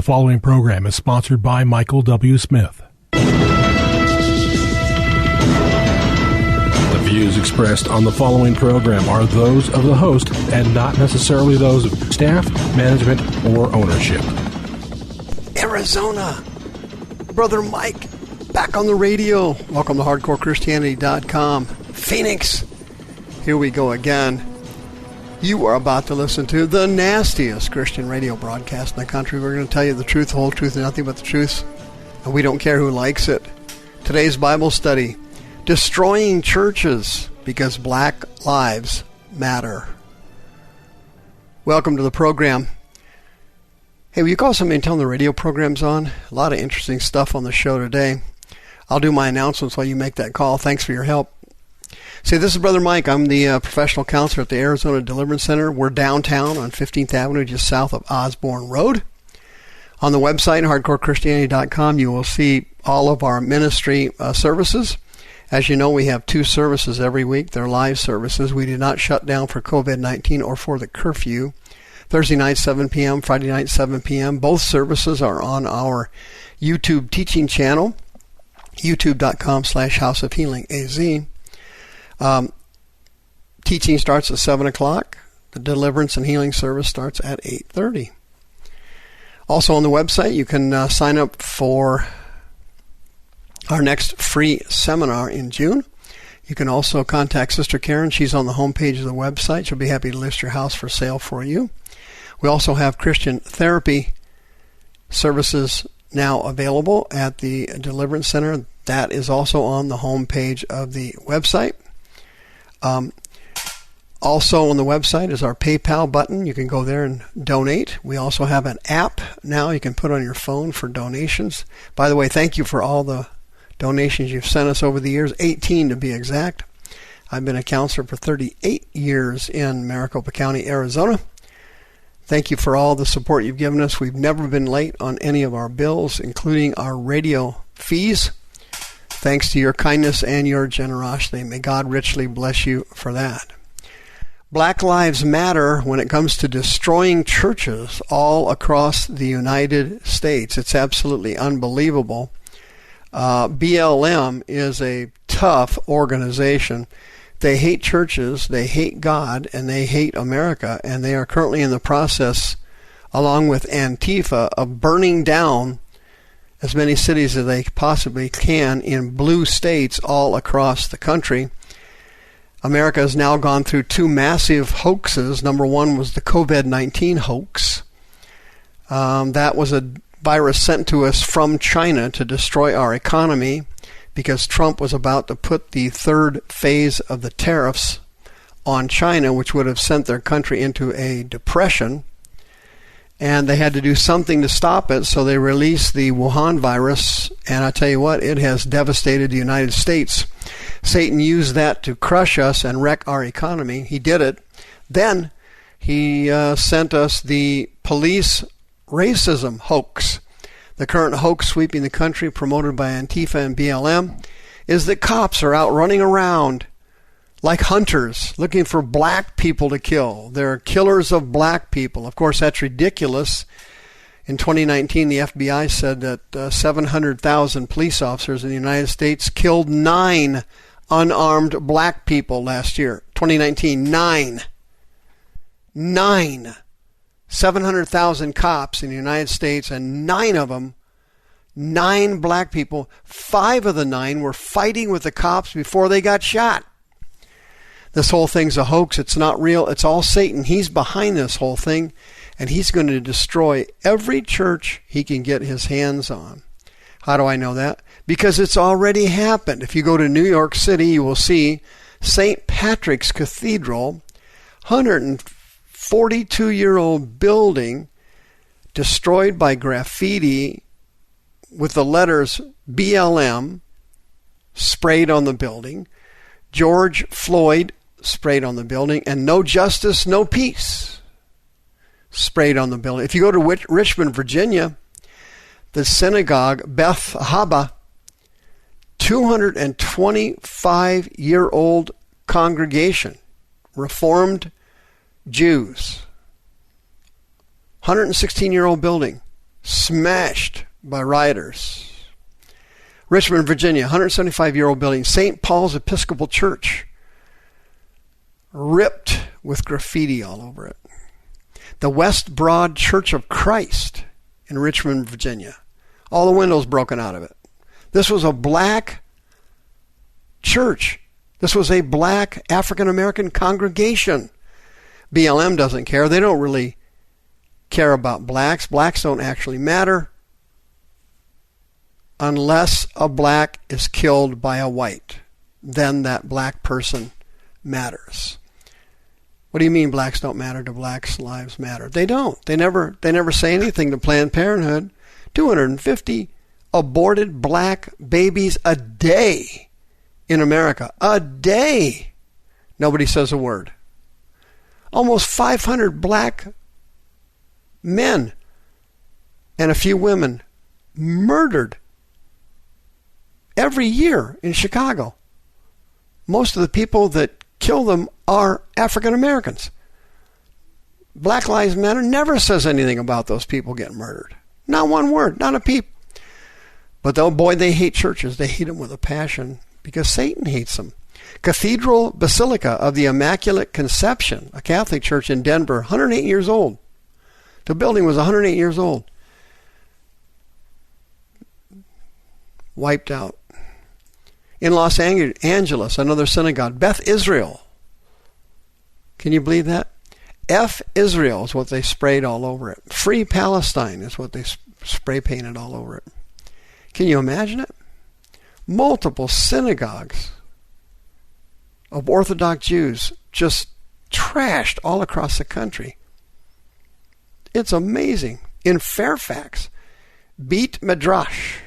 following program is sponsored by Michael W. Smith. The views expressed on the following program are those of the host and not necessarily those of staff, management, or ownership. Arizona, Brother Mike, back on the radio. Welcome to HardcoreChristianity.com. Phoenix, here we go again. You are about to listen to the nastiest Christian radio broadcast in the country. We're going to tell you the truth, the whole truth, and nothing but the truth. And we don't care who likes it. Today's Bible study, Destroying Churches Because Black Lives Matter. Welcome to the program. Hey, will you call somebody and tell them the radio program's on? A lot of interesting stuff on the show today. I'll do my announcements while you make that call. Thanks for your help. Say, this is Brother Mike. I'm the professional counselor at the Arizona Deliverance Center. We're downtown on 15th Avenue, just south of Osborne Road. On the website, hardcorechristianity.com, you will see all of our ministry services. As you know, we have 2 services every week. They're live services. We do not shut down for COVID-19 or for the curfew. Thursday night, 7 p.m., Friday night, 7 p.m. Both services are on our YouTube teaching channel, youtube.com/houseofhealingaz. Teaching starts at 7 o'clock. The deliverance and healing service starts at 8:30. Also on the website, you can sign up for our next free seminar in June. You can also contact Sister Karen. She's on the homepage of the website. She'll be happy to list your house for sale for you. We also have Christian therapy services now available at the Deliverance Center. That is also on the homepage of the website. Also on the website is our PayPal button. You can go there and donate. We also have an app now you can put on your phone for donations. By the way, thank you for all the donations you've sent us over the years, 18 to be exact. I've been a counselor for 38 years in Maricopa County, Arizona. Thank you for all the support you've given us. We've never been late on any of our bills, including our radio fees. Thanks to your kindness and your generosity. May God richly bless you for that. Black Lives Matter when it comes to destroying churches all across the United States. It's absolutely unbelievable. BLM is a tough organization. They hate churches, they hate God, and they hate America, and they are currently in the process, along with Antifa, of burning down as many cities as they possibly can in blue states all across the country. America has now gone through 2 massive hoaxes. Number one was the COVID-19 hoax. That was a virus sent to us from China to destroy our economy because Trump was about to put the 3rd phase of the tariffs on China, which would have sent their country into a depression. And they had to do something to stop it, so they released the Wuhan virus, and I tell you what, it has devastated the United States. Satan used that to crush us and wreck our economy. He did it. Then he sent us the police racism hoax. The current hoax sweeping the country, promoted by Antifa and BLM, is that cops are out running around like hunters, looking for black people to kill. They're killers of black people. Of course, that's ridiculous. In 2019, the FBI said that 700,000 police officers in the United States killed 9 unarmed black people last year. 2019, 9. 700,000 cops in the United States, and 9 of them, 9 black people, 5 of the 9 were fighting with the cops before they got shot. This whole thing's a hoax. It's not real. It's all Satan. He's behind this whole thing, and he's going to destroy every church he can get his hands on. How do I know that? Because it's already happened. If you go to New York City, you will see St. Patrick's Cathedral, 142-year-old building, destroyed by graffiti with the letters BLM sprayed on the building, George Floyd sprayed on the building, and no justice, no peace sprayed on the building. If you go to Richmond, Virginia, the synagogue Beth Haba, 225-year-old congregation, Reformed Jews, 116-year-old building, smashed by rioters. Richmond, Virginia, 175-year-old building, St. Paul's Episcopal Church, ripped with graffiti all over it. The West Broad Church of Christ in Richmond, Virginia, all the windows broken out of it. This was a black church. This was a black African-American congregation. BLM doesn't care. They don't really care about blacks. Blacks don't actually matter unless a black is killed by a white. Then that black person matters. What do you mean blacks don't matter? Do blacks' lives matter? They don't. They never say anything to Planned Parenthood. 250 aborted black babies a day in America. A day. Nobody says a word. Almost 500 black men and a few women murdered every year in Chicago. Most of the people that kill them are African Americans. Black Lives Matter never says anything about those people getting murdered. Not one word, not a peep. But oh boy, they hate churches. They hate them with a passion because Satan hates them. Cathedral Basilica of the Immaculate Conception, a Catholic church in Denver, 108 years old. The building was 108 years old. Wiped out. In Los Angeles, another synagogue, Beth Israel. Can you believe that? F Israel is what they sprayed all over it. Free Palestine is what they spray painted all over it. Can you imagine it? Multiple synagogues of Orthodox Jews just trashed all across the country. It's amazing. In Fairfax, Beit Midrash,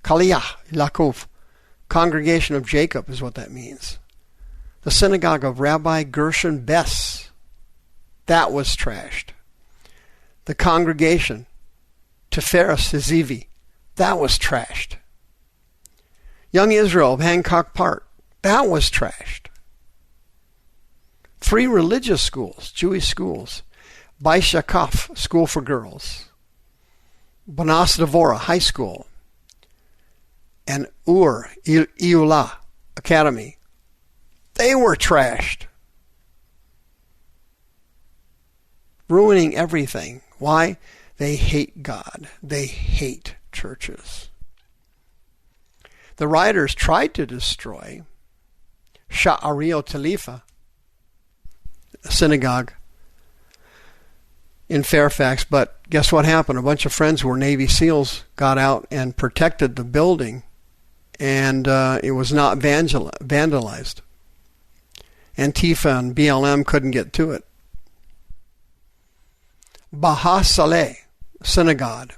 Kaliyah, Lakov, Congregation of Jacob is what that means. The synagogue of Rabbi Gershon Bess, that was trashed. The congregation, Tiferes Zivi, that was trashed. Young Israel of Hancock Park, that was trashed. 3 religious schools, Jewish schools, Baishakaf, School for Girls, Banas Devora High School, and Ur Iula Academy. They were trashed. Ruining everything. Why? They hate God. They hate churches. The rioters tried to destroy Sha'ario Talifa, a synagogue in Fairfax, but guess what happened? A bunch of friends who were Navy SEALs got out and protected the building, and it was not vandalized. Antifa and BLM couldn't get to it. Baha Saleh Synagogue.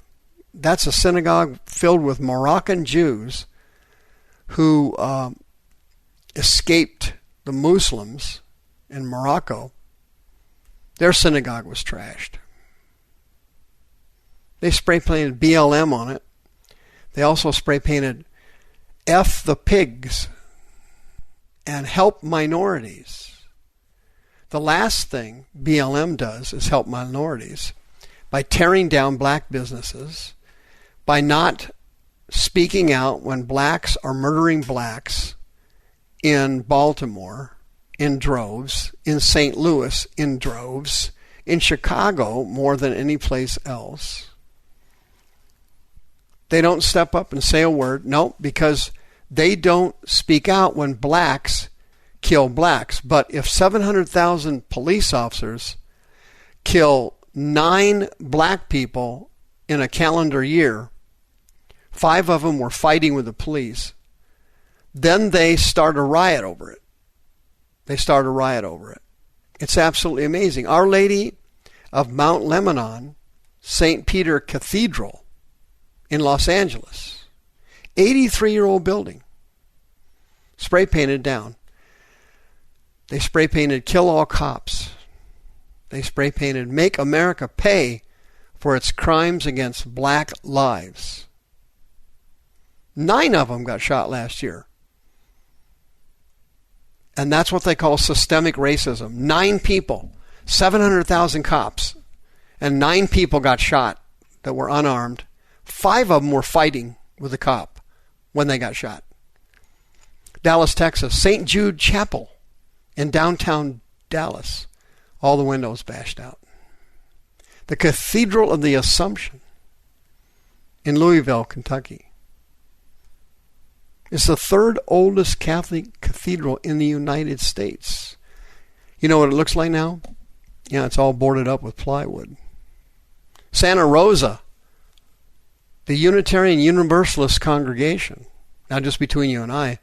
That's a synagogue filled with Moroccan Jews who escaped the Muslims in Morocco. Their synagogue was trashed. They spray painted BLM on it. They also spray painted F the pigs and help minorities. The last thing BLM does is help minorities by tearing down black businesses, by not speaking out when blacks are murdering blacks in Baltimore in droves, in St. Louis in droves, in Chicago more than any place else. They don't step up and say a word. No, because they don't speak out when blacks kill blacks. But if 700,000 police officers kill 9 black people in a calendar year, 5 of them were fighting with the police, then they start a riot over it. It's absolutely amazing. Our Lady of Mount Lebanon, St. Peter Cathedral in Los Angeles, 83-year-old building, spray painted down. They spray painted "Kill All Cops." They spray painted "Make America Pay for Its Crimes Against Black Lives." 9 of them got shot last year. And that's what they call systemic racism. 9 people, 700,000 cops, and 9 people got shot that were unarmed. 5 of them were fighting with a cop when they got shot. Dallas, Texas, St. Jude Chapel in downtown Dallas. All the windows bashed out. The Cathedral of the Assumption in Louisville, Kentucky. It's the 3rd oldest Catholic cathedral in the United States. You know what it looks like now? Yeah, it's all boarded up with plywood. Santa Rosa, the Unitarian Universalist congregation. Now, just between you and I,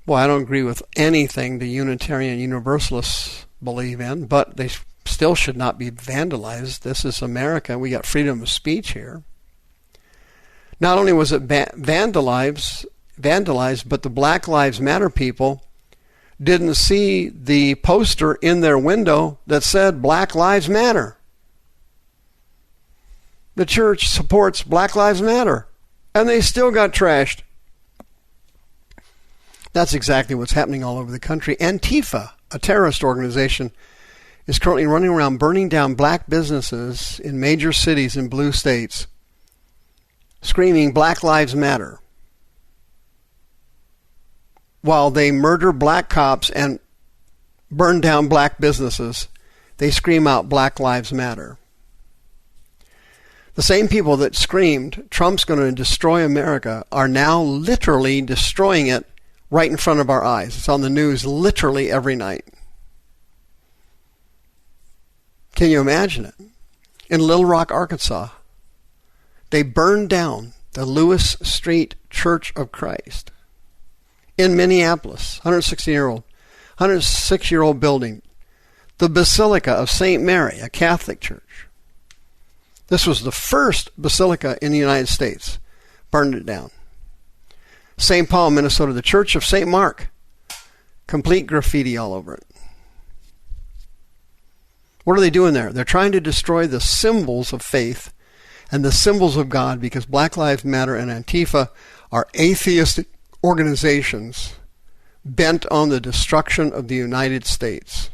boy, I don't agree with anything the Unitarian Universalists believe in, but they still should not be vandalized. This is America. We got freedom of speech here. Not only was it vandalized, but the Black Lives Matter people didn't see the poster in their window that said Black Lives Matter. The church supports Black Lives Matter, and they still got trashed. That's exactly what's happening all over the country. Antifa, a terrorist organization, is currently running around burning down black businesses in major cities in blue states, screaming Black Lives Matter, while they murder black cops and burn down black businesses. They scream out Black Lives Matter. The same people that screamed Trump's going to destroy America are now literally destroying it right in front of our eyes. It's on the news literally every night. Can you imagine it? In Little Rock, Arkansas, they burned down the Lewis Street Church of Christ. In Minneapolis, 106-year-old building, the Basilica of St. Mary, a Catholic church. This was the first basilica in the United States. Burned it down. St. Paul, Minnesota, the Church of St. Mark. Complete graffiti all over it. What are they doing there? They're trying to destroy the symbols of faith and the symbols of God, because Black Lives Matter and Antifa are atheistic organizations bent on the destruction of the United States.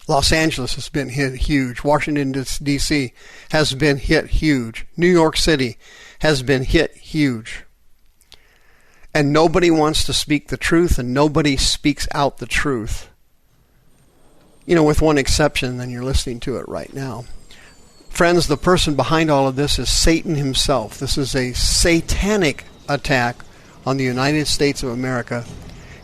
Los Angeles has been hit huge. Washington, D.C. has been hit huge. New York City has been hit huge. And nobody wants to speak the truth, and nobody speaks out the truth. You know, with one exception, and you're listening to it right now. Friends, the person behind all of this is Satan himself. This is a satanic attack on the United States of America.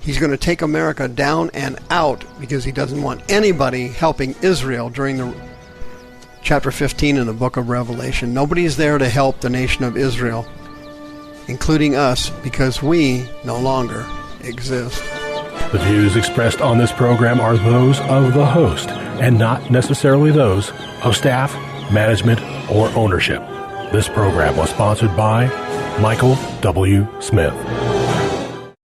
He's going to take America down and out because he doesn't want anybody helping Israel during the chapter 15 in the book of Revelation. Nobody's there to help the nation of Israel, including us, because we no longer exist. The views expressed on this program are those of the host and not necessarily those of staff, management, or ownership. This program was sponsored by Michael W. Smith.